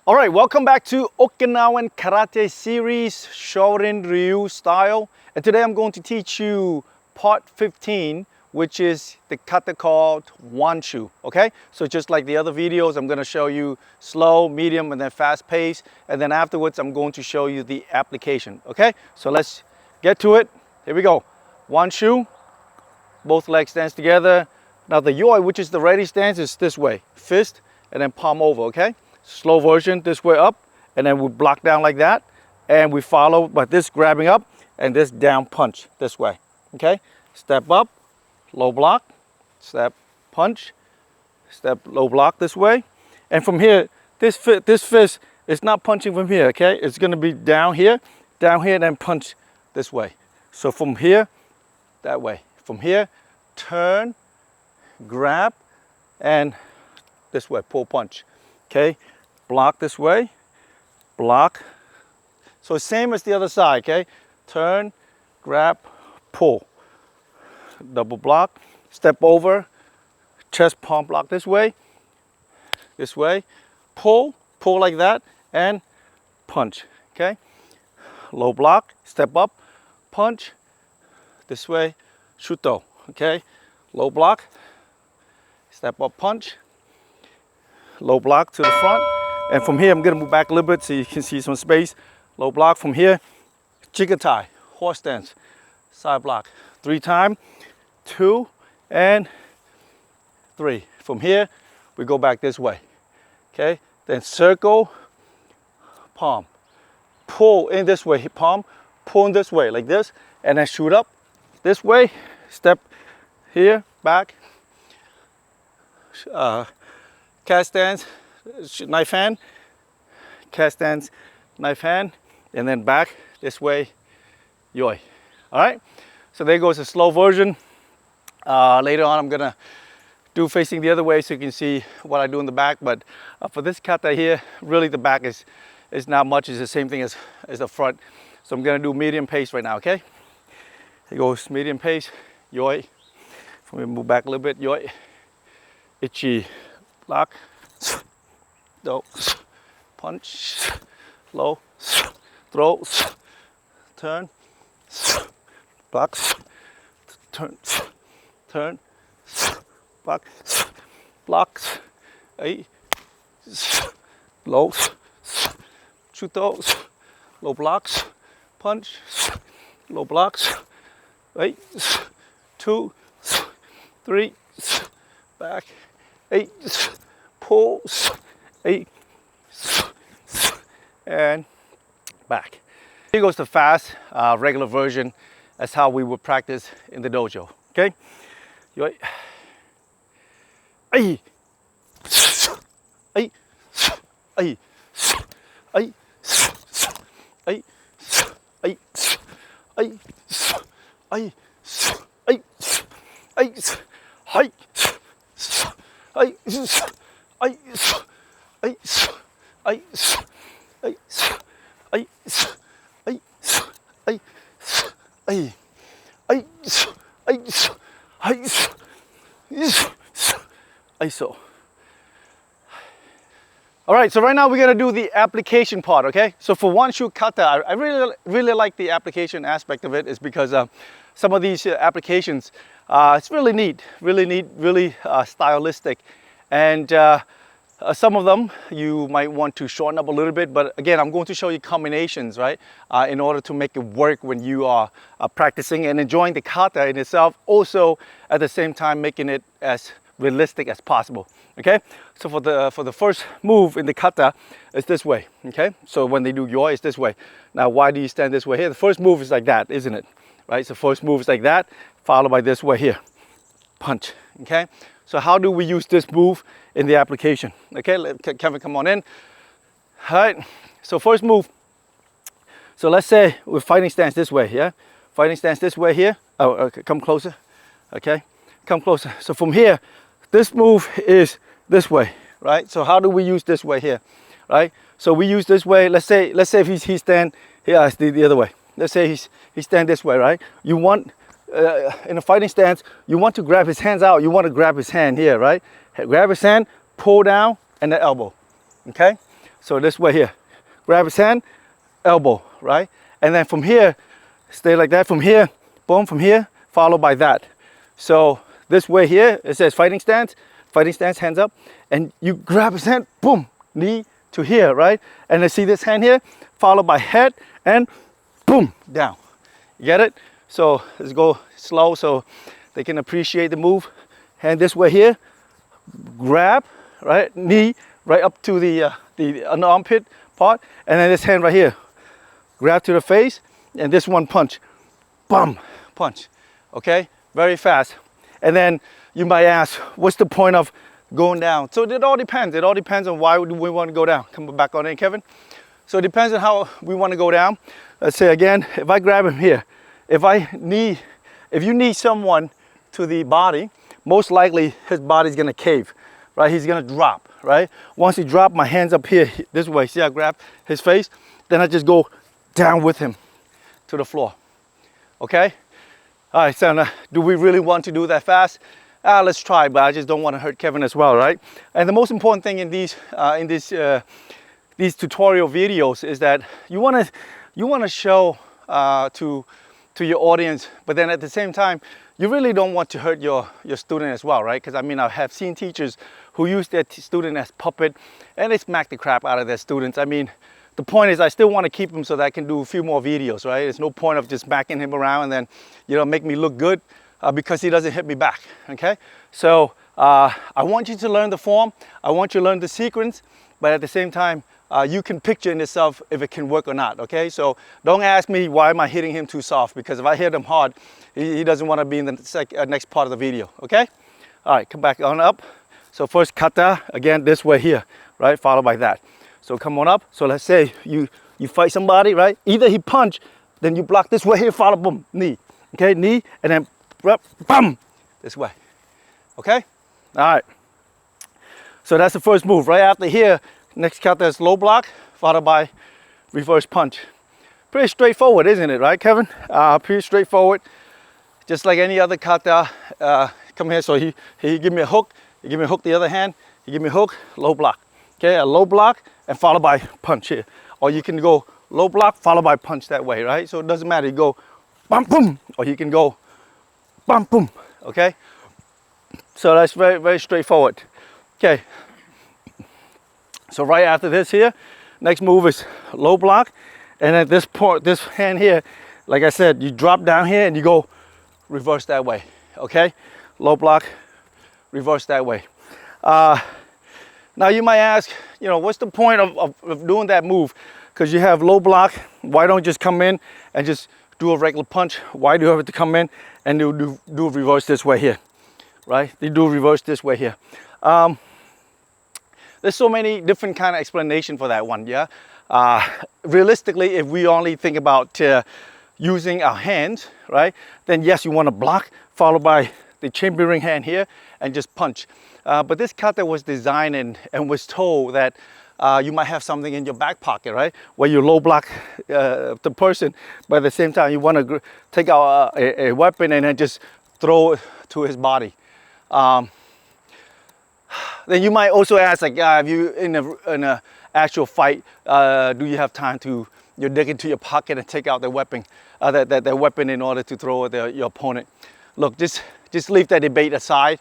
All right, welcome back to Okinawan Karate Series, Shorin Ryu style. And today I'm going to teach you part 15, which is the kata called Wanshu, okay? So just like the other videos, I'm gonna show you slow, medium, and then fast pace. And then afterwards, I'm going to show you the application, okay? So let's get to it. Here we go. Wanshu, both legs stands together. Now the yoi, which is the ready stance, is this way. Fist, and then palm over, okay? Slow version, this way up, and then we block down like that, and we follow by this grabbing up and this down punch this way, okay? Step up, low block, step punch, step low block this way, and from here, this fist is not punching from here, okay? It's gonna be down here, and then punch this way. So from here, that way. From here, turn, grab, and this way, pull punch, okay? Block this way, block. So same as the other side, okay? Turn, grab, pull. Double block, step over, chest palm block this way, pull like that, and punch, okay? Low block, step up, punch, this way, shuto, okay? Low block, step up, punch, low block to the front. And from here, I'm gonna move back a little bit so you can see some space. Low block from here, chigatai, horse stance, side block. 3 times, 2 and 3. From here, we go back this way, okay? Then circle, palm, pull in this way, palm, pull in this way, like this, and then shoot up this way, step here, back, cast stance, knife hand, cast stance, knife hand, and then back this way, yoi. All right, so there goes a slow version. Later on, I'm gonna do facing the other way so you can see what I do in the back. But for this kata here, really the back is not much. It's the same thing as the front. So I'm gonna do medium pace right now, okay? Here goes medium pace, yoi. Let me move back a little bit, yoi. Ichi, lock. No, punch, low, throw, turn, blocks, turn, block, blocks, 8, low, chuto, low blocks, punch, low blocks, 8, 2, 3, back, 8, pull, 8 and back. Here goes the fast regular version. That's how we would practice in the dojo, okay? Yoi. Ay. Ay. Ay. Ay. Ay. Ay. Ay. Ay. Ay. Ay. Ay. Ay. Ay. Ice, ice, ice, ice, ice, ice, ice, ice, ice, ice, ice, ISO. All right, so right now we're gonna do the application part, okay? So for Wanshu kata, I really like the application aspect of it, is because some of these applications, it's really neat, really stylistic, and some of them you might want to shorten up a little bit, but again, I'm going to show you combinations, right? In order to make it work when you are practicing and enjoying the kata in itself, also at the same time making it as realistic as possible, okay? So for the first move in the kata, it's this way, okay? So when they do yoi, it's this way. Now, why do you stand this way here? The first move is like that, isn't it? Right? So first move is like that, followed by this way here, punch, okay? So how do we use this move in the application? Okay, Kevin, come on in. All right, so first move. So let's say we're fighting stance this way, yeah? Fighting stance this way here. Oh, okay, come closer, okay? Come closer. So from here, this move is this way, right? So how do we use this way here, right? So we use this way. Let's say if he stand here, the other way. Let's say he stand this way, right? You want in a fighting stance, you want to grab his hands out. You want to grab his hand here, right? Grab his hand, pull down, and the elbow. Okay? So this way here, grab his hand, elbow, right? And then from here, stay like that. From here, boom, from here, followed by that. So this way here, it says fighting stance, hands up, and you grab his hand, boom, knee to here, right? And then see this hand here, followed by head and boom, down. You get it? So let's go slow so they can appreciate the move. Hand this way here, grab, right? Knee right up to the under armpit part, and then this hand right here, grab to the face, and this one punch, bum, punch. Okay, very fast. And then you might ask, what's the point of going down? So it all depends. It all depends on why we want to go down. Come back on in, Kevin. So it depends on how we want to go down. Let's say again, if I grab him here, if you knee someone to the body, most likely his body's gonna cave, right? He's gonna drop, right? Once he drop, my hands up here this way. See, I grab his face, then I just go down with him to the floor. Okay? All right, so do we really want to do that fast? Let's try, but I just don't want to hurt Kevin as well, right? And the most important thing in these tutorial videos is that you want to show to your audience, but then at the same time, you really don't want to hurt your student as well, right? Because I mean, I have seen teachers who use their student as puppet, and they smack the crap out of their students. I mean, the point is I still want to keep him so that I can do a few more videos, right? There's no point of just smacking him around and then, you know, make me look good because he doesn't hit me back, okay? So I want you to learn the form. I want you to learn the sequence, but at the same time, you can picture in yourself if it can work or not, okay? So don't ask me why am I hitting him too soft, because if I hit him hard, he doesn't want to be in the next part of the video, okay? All right, come back on up. So first kata, again, this way here, right? Followed by that. So come on up. So let's say you fight somebody, right? Either he punch, then you block this way here, follow, boom, knee. Okay, knee, and then, bam, this way. Okay? All right. So that's the first move. Right after here, next kata is low block, followed by reverse punch. Pretty straightforward, isn't it, right, Kevin? Pretty straightforward. Just like any other kata. Come here, so he give me a hook. He give me a hook the other hand. He give me a hook, low block. Okay, a low block and followed by punch here. Or you can go low block followed by punch that way, right? So it doesn't matter, you go bam boom, or you can go bam boom, okay? So that's very, very straightforward. Okay, so right after this here, next move is low block. And at this point, this hand here, like I said, you drop down here and you go reverse that way, okay? Low block, reverse that way. Now you might ask, you know, what's the point of doing that move? Because you have low block, why don't you just come in and just do a regular punch? Why do you have to come in and do reverse this way here, right? They do reverse this way here. There's so many different kind of explanation for that one, yeah? Realistically, if we only think about using our hands, right? Then yes, you want to block, followed by the chambering hand here and just punch. But this kata was designed and was told that you might have something in your back pocket, right? Where you low block the person, but at the same time you want to take out a weapon and then just throw it to his body. Then you might also ask, like, if you in a actual fight, do you have time to dig into your pocket and take out the weapon, that weapon in order to throw at your opponent? Look, just leave that debate aside.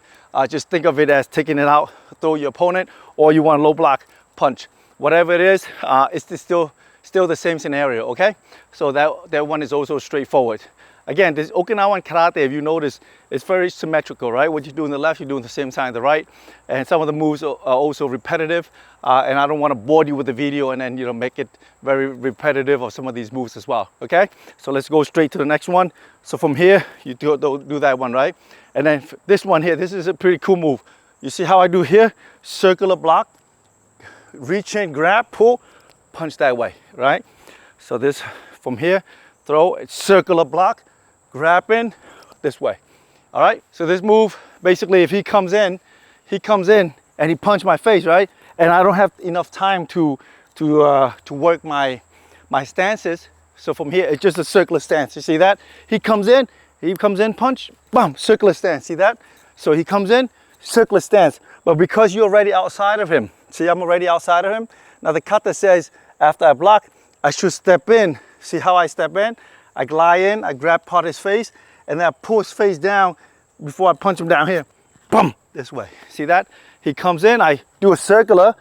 Just think of it as taking it out, throw your opponent, or you want low block, punch. Whatever it is, it's still the same scenario, okay? So that one is also straightforward. Again, this Okinawan karate, if you notice, it's very symmetrical, right? What you do on the left, you do on the same side on the right. And some of the moves are also repetitive. And I don't want to bore you with the video and then, you know, make it very repetitive of some of these moves as well, okay? So let's go straight to the next one. So from here, you do that one, right? And then this one here, this is a pretty cool move. You see how I do here? Circular block, reach in, grab, pull, punch that way, right? So this, from here, throw, it's circular block, grab in, this way. All right, so this move, basically if he comes in and he punched my face, right? And I don't have enough time to work my stances. So from here, it's just a circular stance. You see that? He comes in, punch, bam, circular stance. See that? So he comes in, circular stance. But because you're already outside of him, see, I'm already outside of him. Now the kata says after I block, I should step in. See how I step in? I glide in, I grab part of his face, and then I pull his face down before I punch him down here. Boom, this way. See that? He comes in, I do a circular,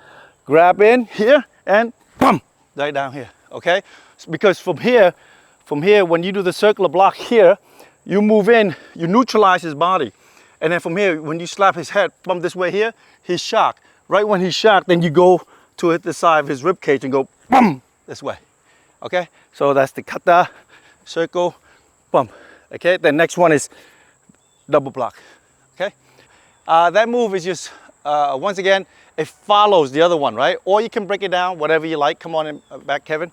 grab in here, and boom, right down here, okay? Because from here, when you do the circular block here, you move in, you neutralize his body. And then from here, when you slap his head from this way here, he's shocked. Right when he's shocked, then you go to hit the side of his rib cage and go boom, this way, okay? So that's the kata, circle, bump, okay? The next one is double block, okay? That move is just, once again, it follows the other one, right? Or you can break it down, whatever you like. Come on in back, Kevin.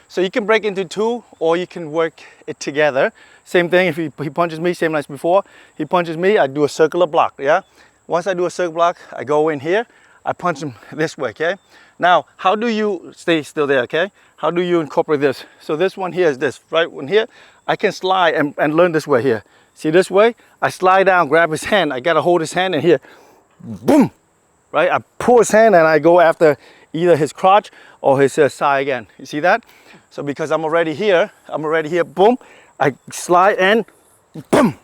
So you can break into two, or you can work it together. Same thing, if he punches me, same as before. He punches me, I do a circular block, yeah? Once I do a circle block, I go in here, I punch him this way, okay? Now, how do you, stay still there, okay? How do you incorporate this? So this one here is this, right? One here, I can slide and learn this way here. See this way? I slide down, grab his hand, I gotta hold his hand in here, boom, right? I pull his hand and I go after either his crotch or his side again. You see that? So because I'm already here, boom, I slide and boom,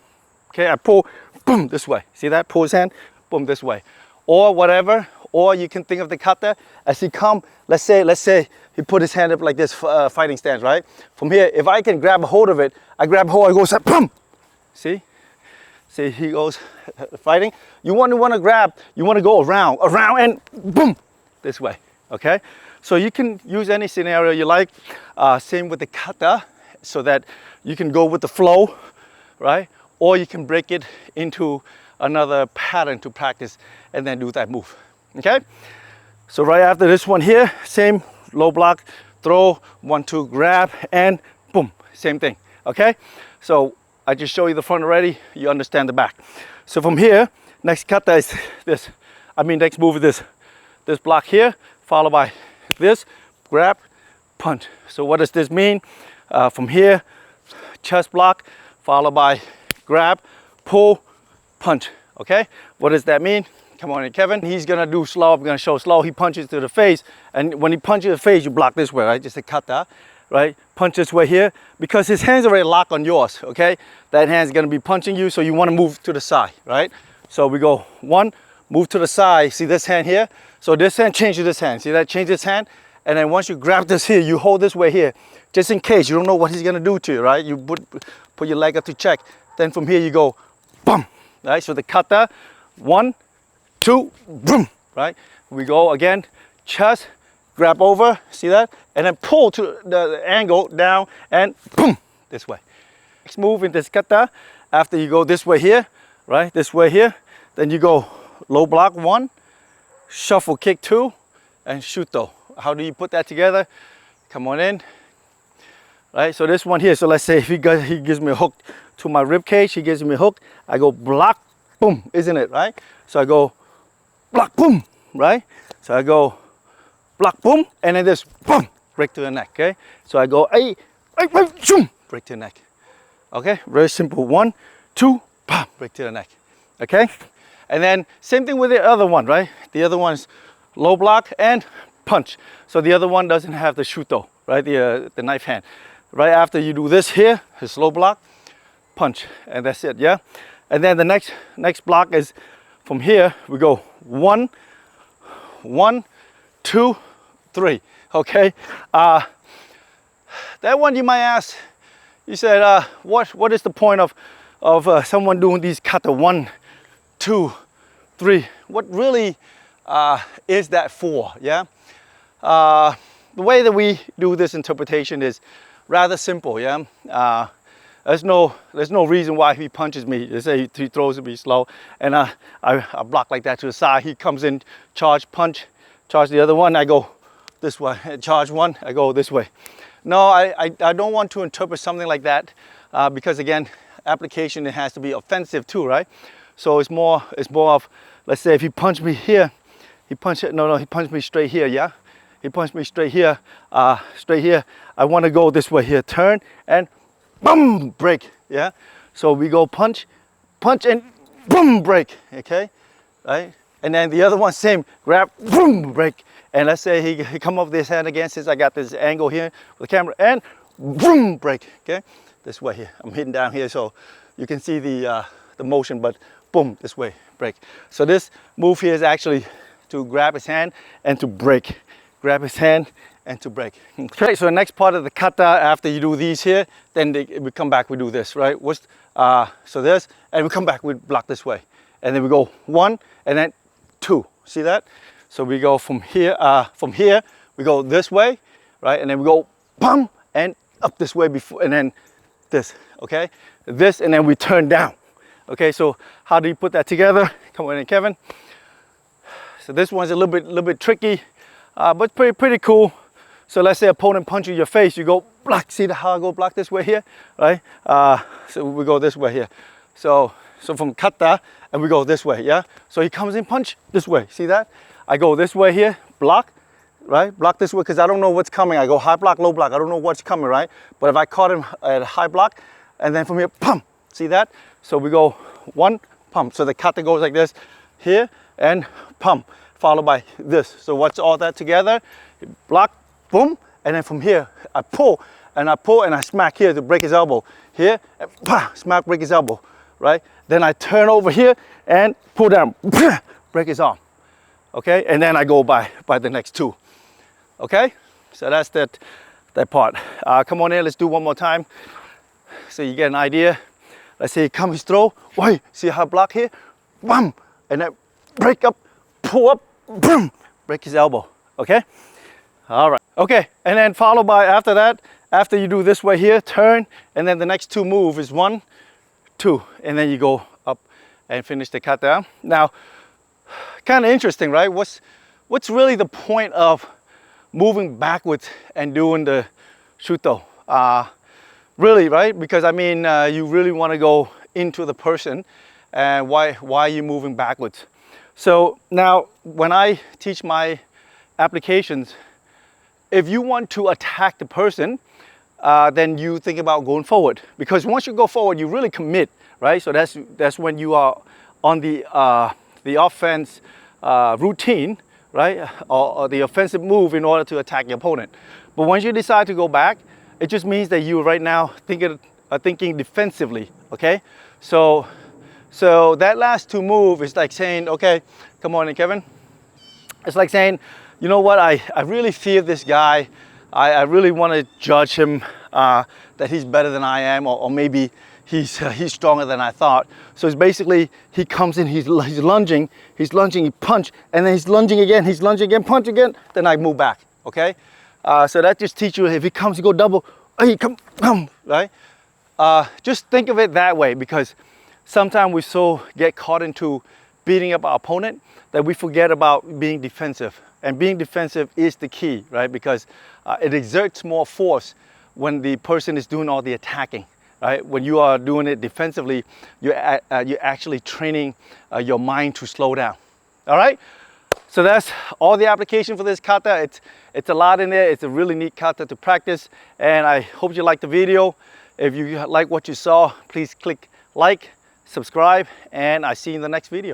okay? I pull, boom, this way. See that? Pull his hand, boom, this way. Or whatever. Or you can think of the kata as he come, let's say he put his hand up like this, fighting stance, right? From here, if I can grab a hold of it, I grab a hold, I go, boom! See? See, he goes fighting. You want to grab, you want to go around and boom! This way, okay? So you can use any scenario you like. Same with the kata, so that you can go with the flow, right? Or you can break it into another pattern to practice and then do that move. Okay, so right after this one here, same low block, throw, 1, 2, grab, and boom, same thing. Okay, so I just show you the front already, you understand the back. So from here, next kata is this. Next move is this block here, followed by this, grab, punch. So what does this mean? From here, chest block, followed by grab, pull, punch. Okay, what does that mean? Come on in, Kevin. He's gonna do slow, I'm gonna show slow. He punches to the face, and when he punches the face, you block this way, right? Just a kata, right? Punch this way here, because his hand's already locked on yours, okay? That hand's gonna be punching you, so you wanna move to the side, right? So we go 1, move to the side. See this hand here? So this hand changes this hand. See that? Change this hand, and then once you grab this here, you hold this way here, just in case. You don't know what he's gonna do to you, right? You put your leg up to check. Then from here you go, boom, right? So the kata, 1, 2, boom, right? We go again, chest, grab over, see that? And then pull to the angle down and boom, this way. Next move in this kata, after you go this way here, right? This way here, then you go low block 1, shuffle kick 2, and shuto. How do you put that together? Come on in, right? So this one here, so let's say if he gives me a hook to my rib cage, he gives me a hook, I go block, boom, isn't it, right? So I go block, boom, right? So I go block, boom, and then this boom, break to the neck, okay? So I go, shoom, break to the neck, okay? Very simple, 1, 2, bam, break to the neck, okay? And then same thing with the other one, right? The other one is low block and punch. So the other one doesn't have the shuto, right? The knife hand. Right after you do this here, his low block, punch, and that's it, yeah? And then the next block is from here, we go 1, 2, 3, okay? That one you might ask, you said, what is the point of someone doing these kata 1, 2, 3? What really is that for, yeah? The way that we do this interpretation is rather simple, yeah? There's no reason why he punches me. They say he throws me slow, and I block like that to the side. He comes in, charge, punch, charge the other one. I go this way. Charge one, I go this way. No, I don't want to interpret something like that because again, application, it has to be offensive too, right? So it's more of, let's say if he punched me here, he punched me straight here, yeah? He punched me straight here. I want to go this way here, turn and boom, break, yeah? So we go punch, and boom, break, okay? Right? and then the other one, same, grab, boom, break. And let's say he come up with his hand again, since I got this angle here with the camera, and boom, break, okay? This way here, I'm hitting down here so you can see the motion, but boom, this way, break. So this move here is actually to grab his hand and to break. Grab his hand and to break. Okay, so the next part of the kata, after you do these here, then we come back, we do this, right? So this, and we come back, we block this way. And then we go 1, and then 2, see that? So we go from here, we go this way, right? And then we go, bum, and up this way before, and then this, okay? This, and then we turn down. Okay, so how do you put that together? Come on in, Kevin. So this one's a little bit tricky, but pretty cool. So let's say opponent punches your face, you go block. See how I go block this way here, right? So we go this way here. So from kata, and we go this way, yeah? So he comes in, punch this way, see that? I go this way here, block, right? Block this way, because I don't know what's coming. I go high block, low block, I don't know what's coming, right? But if I caught him at a high block, and then from here, pump, see that? So we go 1, pump. So the kata goes like this, here, and pump, followed by this. So what's all that together? Block, boom, and then from here, I pull, and I smack here to break his elbow. Here, and smack, break his elbow, right? Then I turn over here, and pull down, break his arm. Okay, and then I go by the next 2. Okay, so that's that part. Come on in, let's do one more time so you get an idea. Let's say he comes, throw, wait, see how I block here? Bam, and then break up, pull up, boom, break his elbow. Okay, all right. Okay, and then followed by, after that, after you do this way here, turn, and then the next 2 move is 1, 2, and then you go up and finish the kata. Now, kind of interesting, right? What's really the point of moving backwards and doing the shuto? Really, right? Because I mean, you really want to go into the person, and why are you moving backwards? So now, when I teach my applications, if you want to attack the person, then you think about going forward. Because once you go forward, you really commit, right? So that's when you are on the offense routine, right? Or the offensive move in order to attack your opponent. But once you decide to go back, it just means that you right now thinking defensively, okay? So that last 2 move is like saying, okay, come on in, Kevin. It's like saying, you know what, I really fear this guy. I really want to judge him, that he's better than I am, or maybe he's stronger than I thought. So it's basically, he comes in, he's lunging, he punch, and then he's lunging again, punch again, then I move back, okay? So that just teaches you, if he comes, you go double, hey, come, right? Just think of it that way, because sometimes we get caught into beating up our opponent that we forget about being defensive. And being defensive is the key, right? Because it exerts more force when the person is doing all the attacking, right? When you are doing it defensively, you're actually training your mind to slow down, all right? So that's all the application for this kata. It's a lot in there. It's a really neat kata to practice, and I hope you liked the video. If you like what you saw, please click like, subscribe, and I see you in the next video.